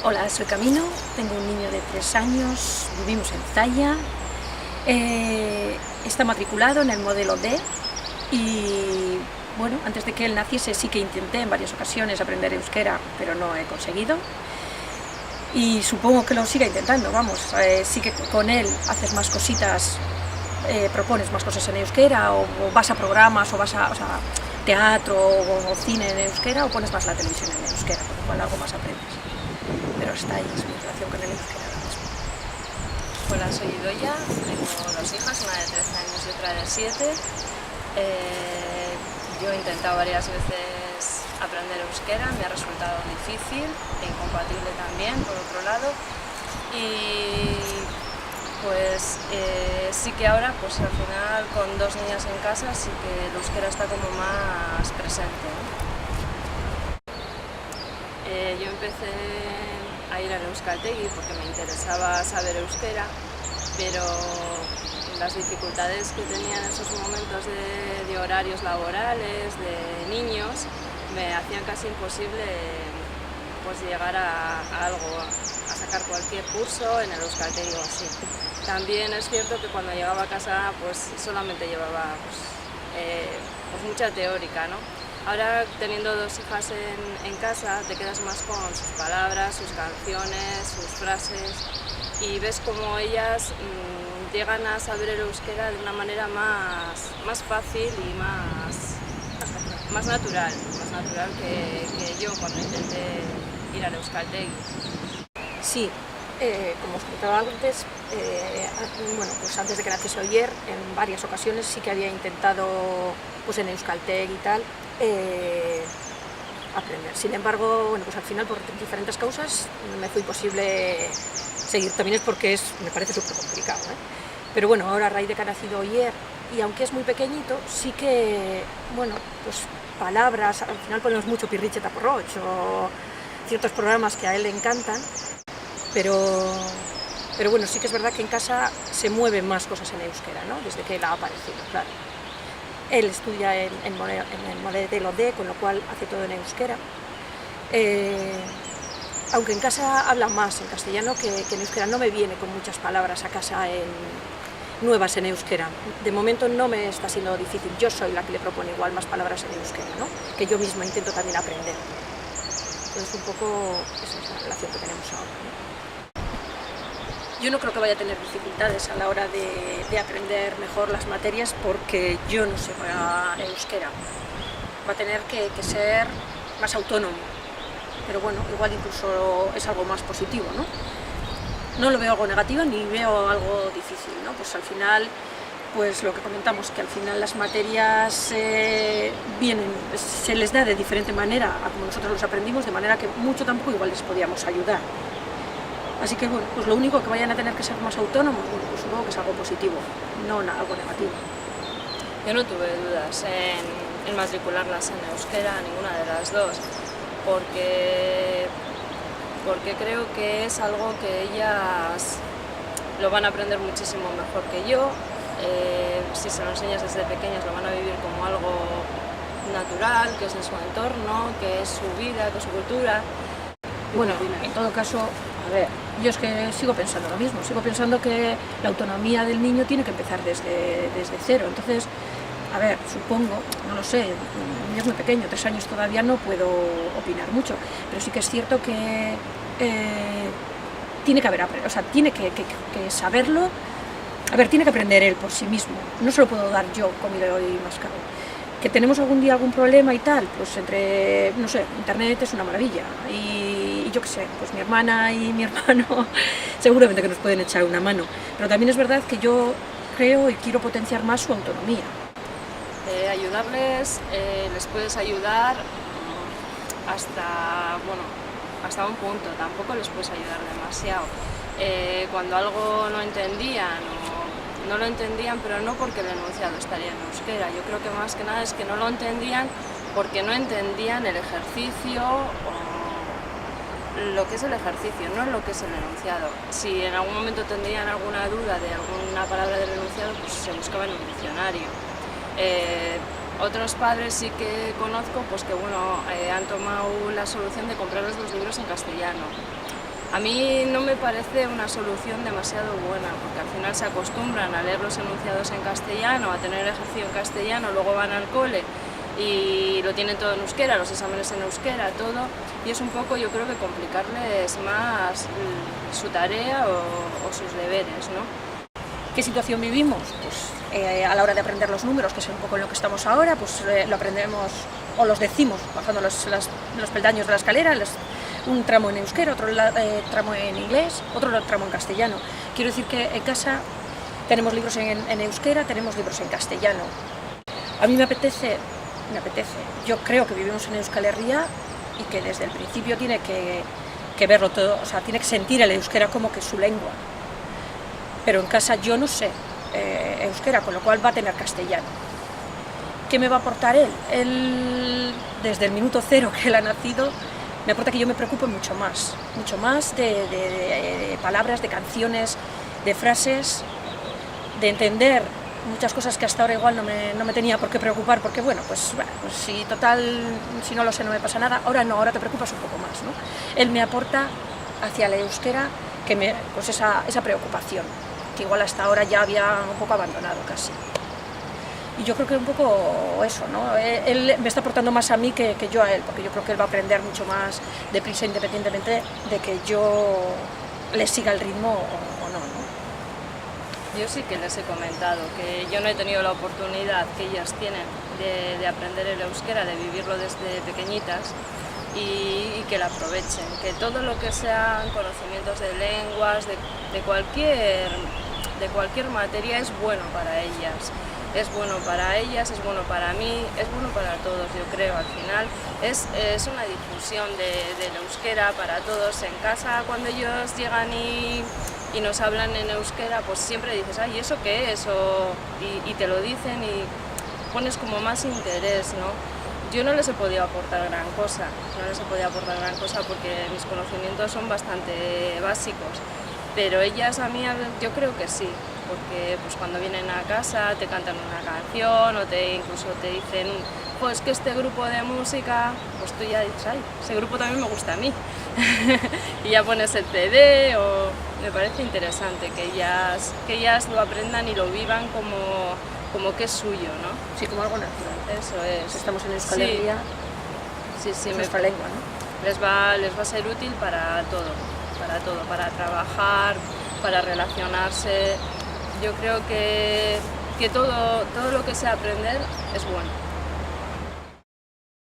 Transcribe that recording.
Hola, soy Camino, tengo un niño de 3 años, vivimos en Zalla, está matriculado en el modelo D y bueno, antes de que él naciese sí que intenté en varias ocasiones aprender euskera, pero no he conseguido y supongo que lo siga intentando, vamos, sí que con él haces más cositas, propones más cosas en euskera o vas a programas o vas a teatro o cine en euskera o pones más la televisión en euskera, con lo cual algo más aprendes. Pero hasta ahí es mi relación con el euskera ahora mismo. Hola, soy Idoia, tengo 2 hijas, una de 13 años y otra de 7. Yo he intentado varias veces aprender euskera, me ha resultado difícil e incompatible también, por otro lado. Y pues sí que ahora, pues al final con 2 niñas en casa, sí que el euskera está como más presente, ¿no? Yo empecé a ir al Euskaltegi porque me interesaba saber euskera, pero las dificultades que tenía en esos momentos de horarios laborales, de niños, me hacían casi imposible pues llegar a algo, a sacar cualquier curso en el Euskaltegi o así. También es cierto que cuando llegaba a casa pues solamente llevaba pues mucha teórica, ¿no? Ahora, teniendo 2 hijas en casa, te quedas más con sus palabras, sus canciones, sus frases y ves cómo ellas llegan a saber el euskera de una manera más fácil y más natural que yo cuando intenté ir al Euskaltegi. Sí, como os comentaba antes, bueno, pues antes de que naciese Oyer, en varias ocasiones sí que había intentado pues en Euskaltegi y tal, aprender. Sin embargo, bueno, pues al final por diferentes causas me fue imposible seguir. También es porque me parece súper complicado, ¿eh? Pero bueno, ahora a raíz de que ha nacido Oyer, y aunque es muy pequeñito, sí que, bueno, pues palabras, al final ponemos mucho Pirritxe eta Porrotx o ciertos programas que a él le encantan, pero bueno, sí que es verdad que en casa se mueven más cosas en euskera, ¿no? Desde que él ha aparecido, claro. Él estudia en el modelo D, con lo cual hace todo en euskera. Aunque en casa habla más en castellano que en euskera, no me viene con muchas palabras a casa nuevas en euskera. De momento no me está siendo difícil, yo soy la que le propone igual más palabras en euskera, ¿no? Que yo misma intento también aprender. Entonces un poco esa es la relación que tenemos ahora, ¿no? Yo no creo que vaya a tener dificultades a la hora de aprender mejor las materias porque yo no sé euskera. Va a tener que ser más autónomo, pero bueno, igual incluso es algo más positivo, ¿no? No lo veo algo negativo ni veo algo difícil, ¿no? Pues al final, pues lo que comentamos, que al final las materias se les da de diferente manera a como nosotros los aprendimos, de manera que mucho tampoco igual les podíamos ayudar. Así que bueno, pues lo único que vayan a tener que ser más autónomos, bueno, pues supongo que es algo positivo, no algo negativo. Yo no tuve dudas en matricularlas en euskera, ninguna de las dos, porque creo que es algo que ellas lo van a aprender muchísimo mejor que yo. Si se lo enseñas desde pequeñas lo van a vivir como algo natural, que es de su entorno, que es su vida, que es su cultura. Bueno, en todo caso, a ver, yo es que sigo pensando lo mismo, sigo pensando que la autonomía del niño tiene que empezar desde cero. Entonces, a ver, supongo, no lo sé, el niño es muy pequeño, 3 años todavía no puedo opinar mucho, pero sí que es cierto que tiene que haber, o sea, tiene que saberlo, a ver, tiene que aprender él por sí mismo, no se lo puedo dar yo comido y mascado. Que tenemos algún día algún problema y tal, pues no sé, internet es una maravilla y yo qué sé, pues mi hermana y mi hermano seguramente que nos pueden echar una mano, pero también es verdad que yo creo y quiero potenciar más su autonomía. Ayudarles, les puedes ayudar hasta un punto, tampoco les puedes ayudar demasiado. Cuando algo no entendían no lo entendían, pero no porque el enunciado estaría en euskera. Yo creo que más que nada es que no lo entendían porque no entendían el ejercicio o lo que es el ejercicio, no lo que es el enunciado. Si en algún momento tendrían alguna duda de alguna palabra del enunciado, pues se buscaba en un diccionario. Otros padres sí que conozco pues que bueno, han tomado la solución de comprarles los libros en castellano. A mí no me parece una solución demasiado buena, porque al final se acostumbran a leer los enunciados en castellano, a tener ejercicio en castellano, luego van al cole y lo tienen todo en euskera, los exámenes en euskera, todo, y es un poco, yo creo que complicarles más su tarea o sus deberes, ¿no? ¿Qué situación vivimos? Pues a la hora de aprender los números, que es un poco en lo que estamos ahora, pues lo aprendemos o los decimos bajando los peldaños de la escalera, un tramo en euskera, otro tramo en inglés, otro tramo en castellano. Quiero decir que en casa tenemos libros en euskera, tenemos libros en castellano. A mí me apetece, yo creo que vivimos en Euskal Herria y que desde el principio tiene que verlo todo, o sea, tiene que sentir el euskera como que es su lengua. Pero en casa yo no sé euskera, con lo cual va a tener castellano. ¿Qué me va a aportar él? Él, desde el minuto cero que él ha nacido, me aporta que yo me preocupe mucho más de palabras, de canciones, de frases, de entender muchas cosas que hasta ahora igual no me tenía por qué preocupar, porque bueno, pues si no lo sé no me pasa nada, ahora te preocupas un poco más, ¿no? Él me aporta hacia la euskera pues esa preocupación, que igual hasta ahora ya había un poco abandonado casi. Y yo creo que un poco eso, ¿no? Él me está aportando más a mí que yo a él, porque yo creo que él va a aprender mucho más deprisa, independientemente de que yo le siga el ritmo o no, ¿no? Yo sí que les he comentado que yo no he tenido la oportunidad que ellas tienen de aprender el euskera, de vivirlo desde pequeñitas y que la aprovechen, que todo lo que sean conocimientos de lenguas, de cualquier materia es bueno para ellas. Es bueno para ellas, es bueno para mí, es bueno para todos, yo creo. Al final es una difusión del euskera para todos. En casa, cuando ellos llegan y nos hablan en euskera, pues siempre dices, ay, ¿eso qué es? Y te lo dicen y pones como más interés, ¿no? Yo no les he podido aportar gran cosa, porque mis conocimientos son bastante básicos. Pero ellas a mí, yo creo que sí, porque pues cuando vienen a casa te cantan una canción o incluso te dicen, pues que este grupo de música, pues tú ya dices, ay, ese grupo también me gusta a mí. Y ya pones el CD, o me parece interesante que ellas lo aprendan y lo vivan como que es suyo, ¿no? Sí, como algo natural. Eso es. Estamos en Euskal Herria, sí, es nuestra lengua, ¿no? Les va a ser útil para todo, para trabajar, para relacionarse. Yo creo que todo lo que sea aprender es bueno.